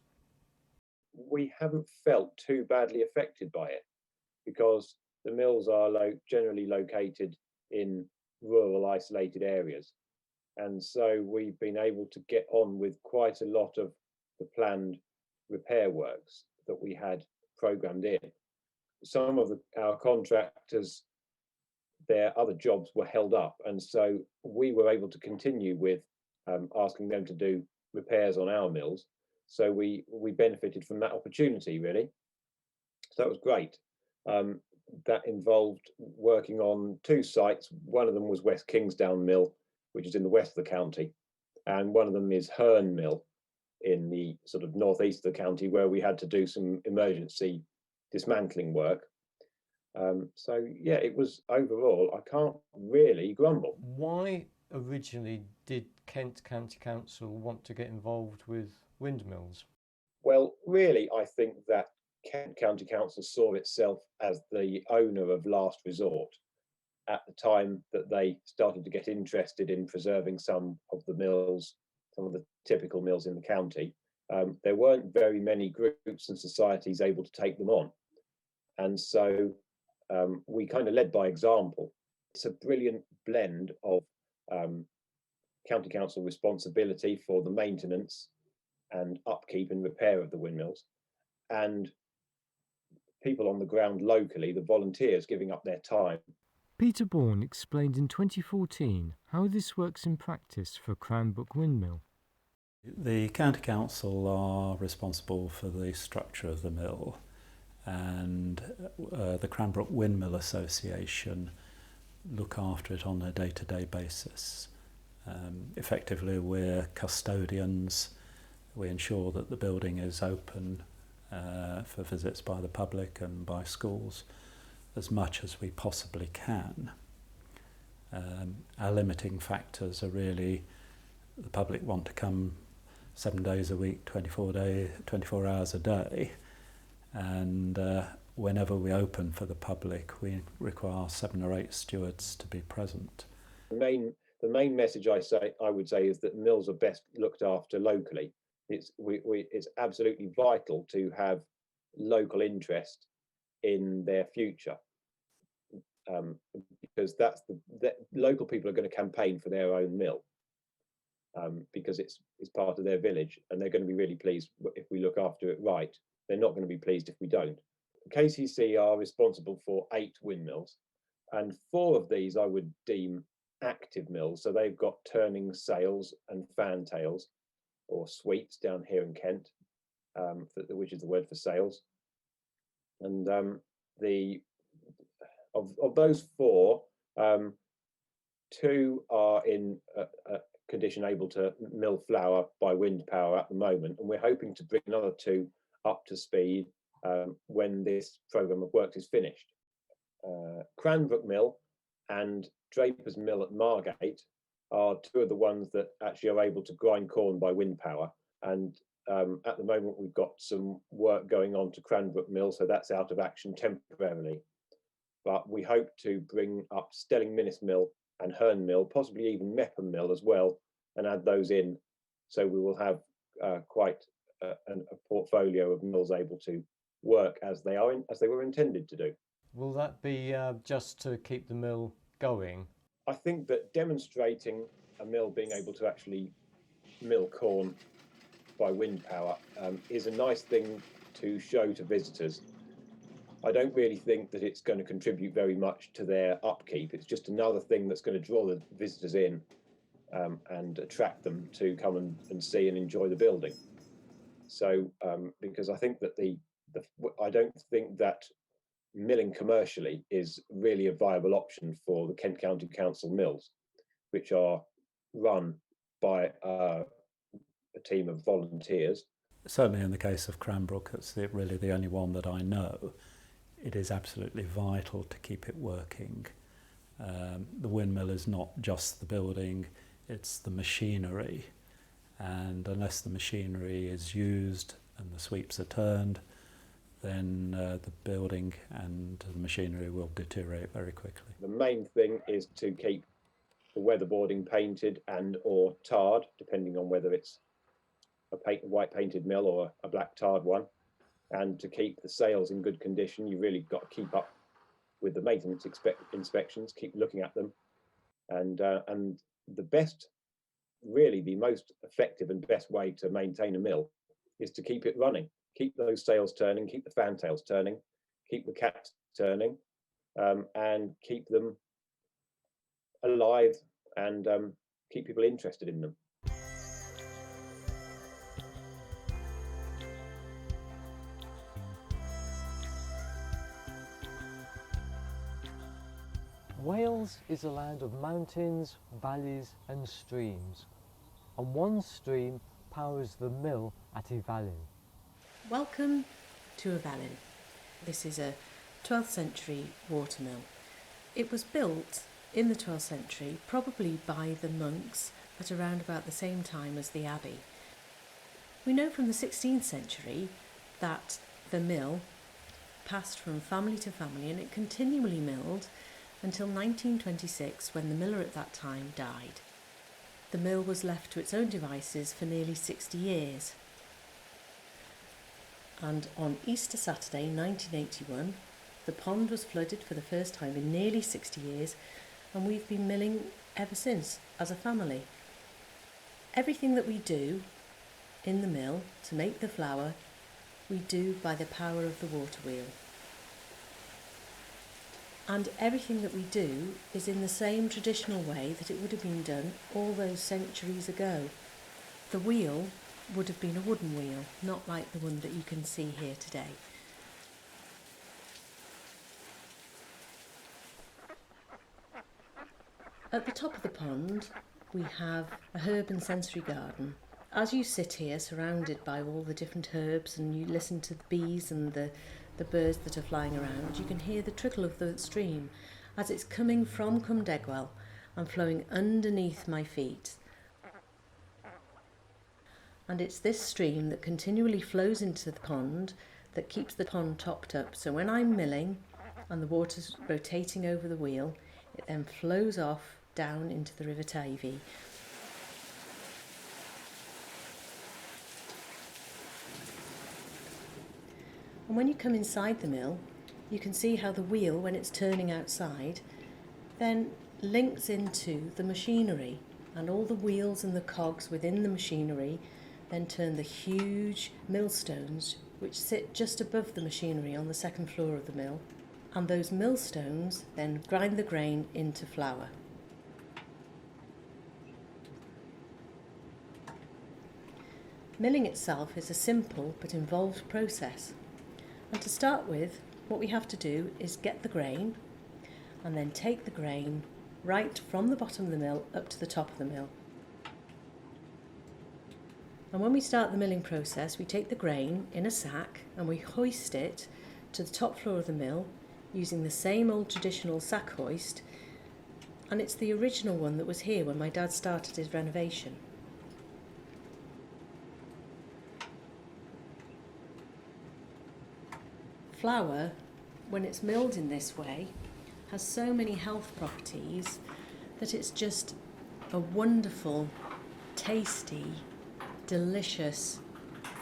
We haven't felt too badly affected by it because the mills are generally located in rural isolated areas. And so we've been able to get on with quite a lot of the planned repair works that we had programmed in. Some of our contractors, their other jobs were held up. And so we were able to continue with asking them to do repairs on our mills. So we benefited from that opportunity, really. So that was great. That involved working on two sites. One of them was West Kingsdown Mill, which is in the west of the county, and one of them is Herne Mill in the sort of northeast of the county, where we had to do some emergency dismantling work. So yeah, it was overall, I can't really grumble. Why originally did Kent County Council want to get involved with windmills? Well, really, I think that Kent County Council saw itself as the owner of last resort at the time that they started to get interested in preserving some of the mills, some of the typical mills in the county. There weren't very many groups and societies able to take them on. And so we kind of led by example. It's a brilliant blend of county council responsibility for the maintenance and upkeep and repair of the windmills, and people on the ground locally, the volunteers giving up their time. Peter Bourne explained in 2014 how this works in practice for Cranbrook Windmill. The County Council are responsible for the structure of the mill, and the Cranbrook Windmill Association look after it on a day-to-day basis. Effectively, we're custodians. We ensure that the building is open for visits by the public and by schools as much as we possibly can. Our limiting factors are really the public want to come 7 days a week, 24 hours a day, and whenever we open for the public, we require 7 or 8 stewards to be present. The main message I would say is that mills are best looked after locally. It's absolutely vital to have local interest in their future, because that's the local people are going to campaign for their own mill, because it's part of their village, and they're going to be really pleased if we look after it right. They're not going to be pleased if we don't. KCC are responsible for 8 windmills, and 4 of these I would deem active mills. So they've got turning sails and fantails, or sweeps down here in Kent, which is the word for sails. And of those 4, 2 are in a condition able to mill flour by wind power at the moment, and we're hoping to bring another 2 up to speed when this programme of work is finished. Cranbrook Mill and Draper's Mill at Margate are two of the ones that actually are able to grind corn by wind power. And at the moment, we've got some work going on to Cranbrook Mill, so that's out of action temporarily. But we hope to bring up Stelling Minnis Mill and Herne Mill, possibly even Mepham Mill as well, and add those in. So we will have quite a portfolio of mills able to work as they were intended to do. Will that be just to keep the mill going? I think that demonstrating a mill being able to actually mill corn by wind power is a nice thing to show to visitors. I don't really think that it's going to contribute very much to their upkeep. It's just another thing that's going to draw the visitors in and attract them to come and see and enjoy the building. So, because I think that I don't think that milling commercially is really a viable option for the Kent County Council mills, which are run by a team of volunteers. Certainly in the case of Cranbrook, it's really the only one that I know. It is absolutely vital to keep it working. The windmill is not just the building, it's the machinery. And unless the machinery is used and the sweeps are turned, then the building and the machinery will deteriorate very quickly. The main thing is to keep the weatherboarding painted and or tarred, depending on whether it's a white painted mill or a black tarred one. And to keep the sails in good condition, you really got to keep up with the maintenance inspections, keep looking at them. And the best, really the most effective and best way to maintain a mill is to keep it running. Keep those sails turning, keep the fantails turning, keep the caps turning, and keep them alive and keep people interested in them. Wales is a land of mountains, valleys and streams, and one stream powers the mill at Yvalin. Welcome to Yvalin. This is a 12th century watermill. It was built in the 12th century, probably by the monks at around about the same time as the abbey. We know from the 16th century that the mill passed from family to family, and it continually milled until 1926, when the miller at that time died. The mill was left to its own devices for nearly 60 years. And on Easter Saturday 1981, the pond was flooded for the first time in nearly 60 years, and we've been milling ever since as a family. Everything that we do in the mill to make the flour, we do by the power of the water wheel. And everything that we do is in the same traditional way that it would have been done all those centuries ago. The wheel would have been a wooden wheel, not like the one that you can see here today. At the top of the pond, we have a herb and sensory garden. As you sit here surrounded by all the different herbs and you listen to the bees and the birds that are flying around, you can hear the trickle of the stream as it's coming from Cumdegwell and flowing underneath my feet. And it's this stream that continually flows into the pond that keeps the pond topped up. So when I'm milling and the water's rotating over the wheel, it then flows off down into the River Tavy. And when you come inside the mill, you can see how the wheel, when it's turning outside, then links into the machinery, and all the wheels and the cogs within the machinery then turn the huge millstones which sit just above the machinery on the second floor of the mill, and those millstones then grind the grain into flour. Milling itself is a simple but involved process. And to start with, what we have to do is get the grain and then take the grain right from the bottom of the mill up to the top of the mill. And when we start the milling process, we take the grain in a sack and we hoist it to the top floor of the mill using the same old traditional sack hoist, and it's the original one that was here when my dad started his renovation. Flour, when it's milled in this way, has so many health properties that it's just a wonderful, tasty, delicious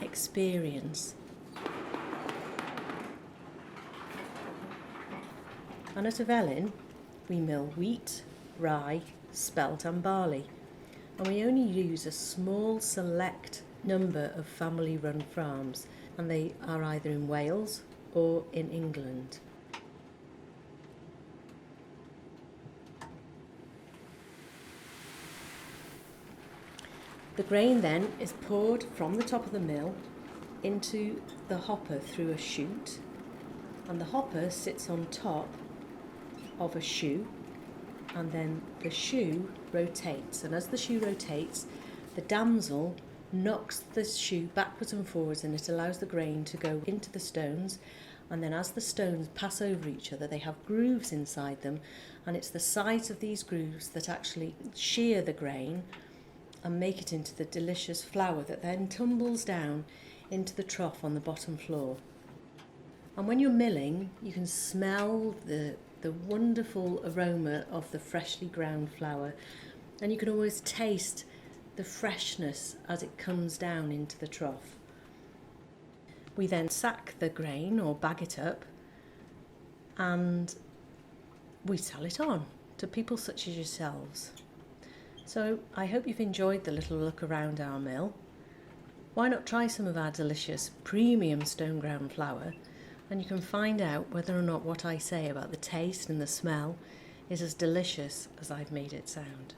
experience. And at Avelin, we mill wheat, rye, spelt and barley, and we only use a small select number of family-run farms, and they are either in Wales or in England. The grain then is poured from the top of the mill into the hopper through a chute, and the hopper sits on top of a shoe, and then the shoe rotates, and as the shoe rotates, the damsel knocks the shoe backwards and forwards, and it allows the grain to go into the stones, and then as the stones pass over each other, they have grooves inside them, and it's the sides of these grooves that actually shear the grain and make it into the delicious flour that then tumbles down into the trough on the bottom floor. And when you're milling, you can smell the wonderful aroma of the freshly ground flour, and you can always taste the freshness as it comes down into the trough. We then sack the grain or bag it up, and we sell it on to people such as yourselves. So I hope you've enjoyed the little look around our mill. Why not try some of our delicious premium stone ground flour, and you can find out whether or not what I say about the taste and the smell is as delicious as I've made it sound.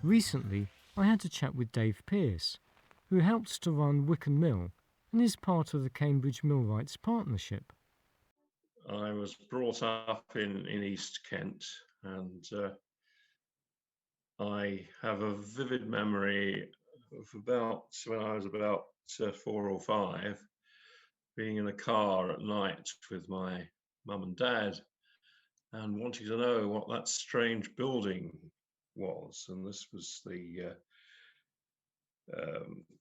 Recently, I had a chat with Dave Pearce, who helps to run Wickham Mill and is part of the Cambridge Millwrights Partnership. I was brought up in East Kent, and I have a vivid memory of about when I was about 4 or 5, being in a car at night with my mum and dad and wanting to know what that strange building was. And this was the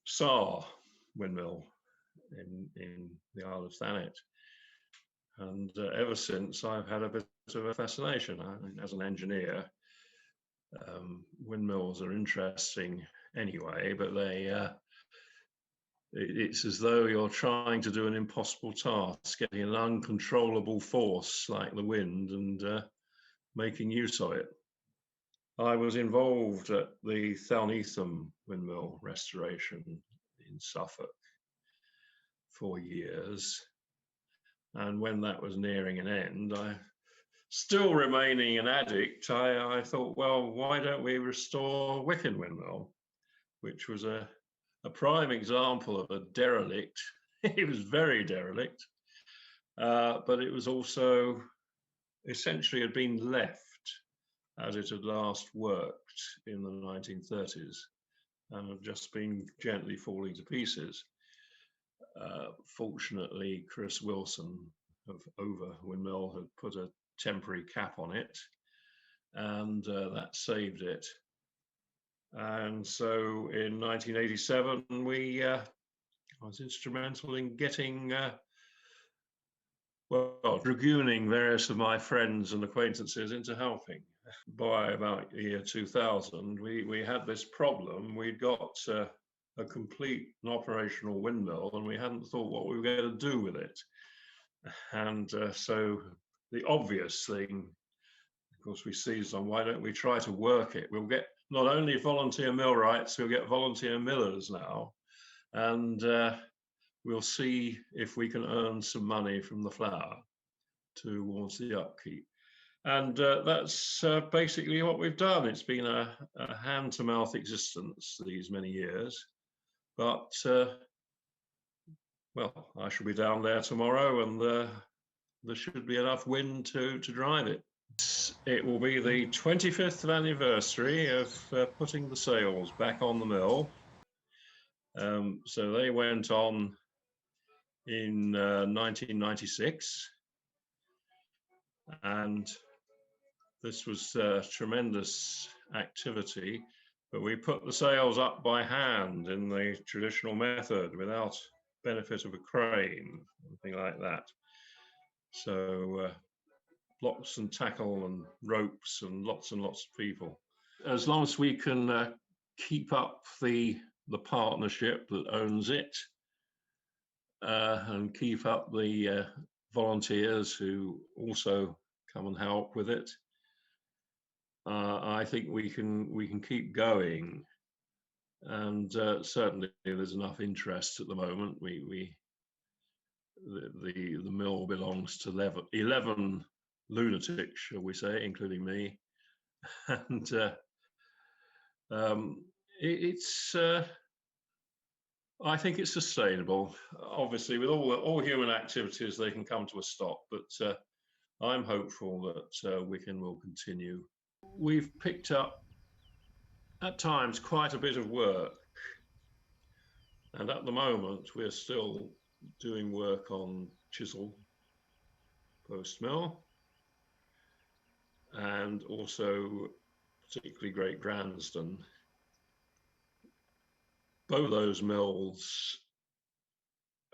SPAB Windmill in the Isle of Thanet. And ever since, I've had a bit of a fascination. As an engineer, windmills are interesting anyway, but it's as though you're trying to do an impossible task, getting an uncontrollable force like the wind and making use of it. I was involved at the Thalnetham windmill restoration in Suffolk for years. And when that was nearing an end, still remaining an addict, I thought, well, why don't we restore Wickham Windmill, which was a prime example of a derelict. It was very derelict, but it was also essentially had been left as it had last worked in the 1930s and had just been gently falling to pieces. Fortunately, Chris Wilson of Over Windmill had put a temporary cap on it, and that saved it. And so in 1987, I was instrumental in getting, dragooning various of my friends and acquaintances into helping. By about the year 2000, we had this problem. We'd got a complete and operational windmill, and we hadn't thought what we were going to do with it. And so the obvious thing, of course, we seized on, why don't we try to work it? We'll get not only volunteer millwrights, we'll get volunteer millers now, and we'll see if we can earn some money from the flour towards the upkeep. And that's basically what we've done. It's been a hand-to-mouth existence these many years. But, well, I shall be down there tomorrow, and there should be enough wind to drive it. It will be the 25th anniversary of putting the sails back on the mill. So they went on in 1996, and this was a tremendous activity, but we put the sails up by hand in the traditional method without benefit of a crane, anything like that. So blocks and tackle and ropes and lots of people. As long as we can keep up the partnership that owns it and keep up the volunteers who also come and help with it, I think we can keep going. And certainly there's enough interest at the moment. The mill belongs to 11 lunatics, shall we say, including me, and it's. I think it's sustainable. Obviously, with all human activities, they can come to a stop, but I'm hopeful that Wicken will continue. We've picked up, at times, quite a bit of work, and at the moment, we're still doing work on Chisel Post Mill, and also particularly Great Gransden. Both those mills,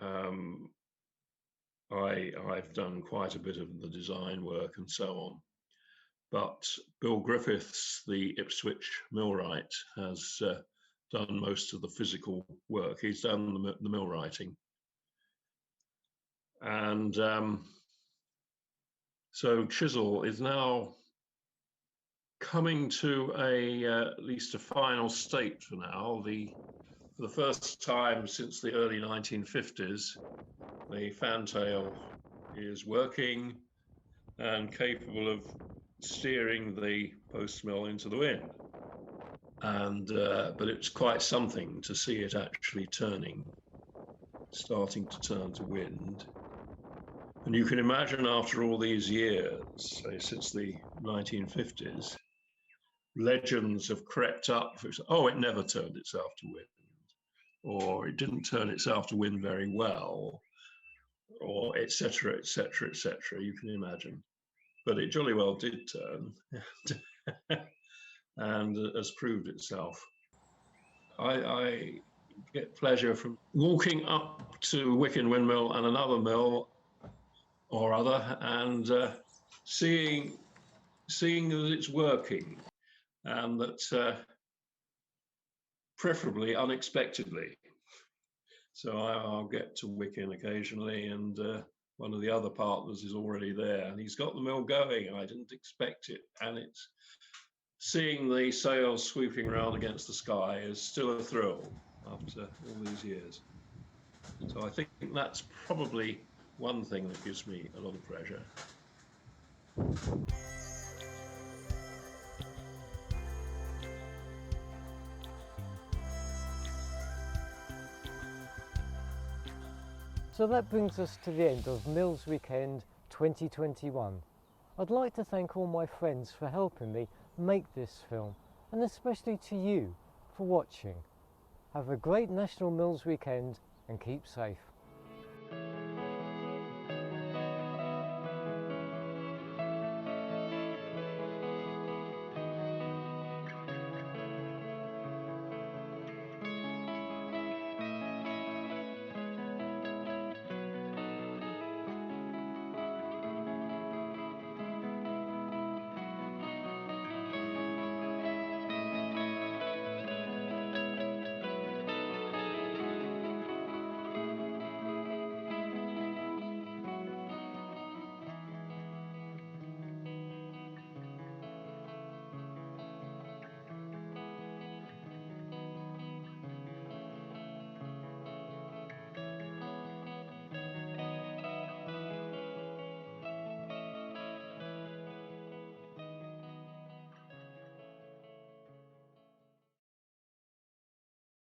I've done quite a bit of the design work and so on. But Bill Griffiths, the Ipswich millwright, has done most of the physical work. He's done the millwrighting. And so Chisel is now coming to at least a final state for now. For the first time since the early 1950s, the fantail is working and capable of steering the post mill into the wind. And but it's quite something to see it actually starting to turn to wind. And you can imagine, after all these years, say since the 1950s, legends have crept up. Oh, it never turned itself to wind, or it didn't turn itself to wind very well, or etc., etc., etc. You can imagine. But it jolly well did turn and has proved itself. I get pleasure from walking up to Wicken Windmill and another mill or other and seeing that it's working, and that preferably unexpectedly. So I'll get to Wicken occasionally, and one of the other partners is already there, and he's got the mill going. I didn't expect it, and it's seeing the sails swooping around against the sky is still a thrill after all these years. So I think that's probably one thing that gives me a lot of pleasure. So that brings us to the end of Mills Weekend 2021. I'd like to thank all my friends for helping me make this film, and especially to you for watching. Have a great National Mills Weekend and keep safe.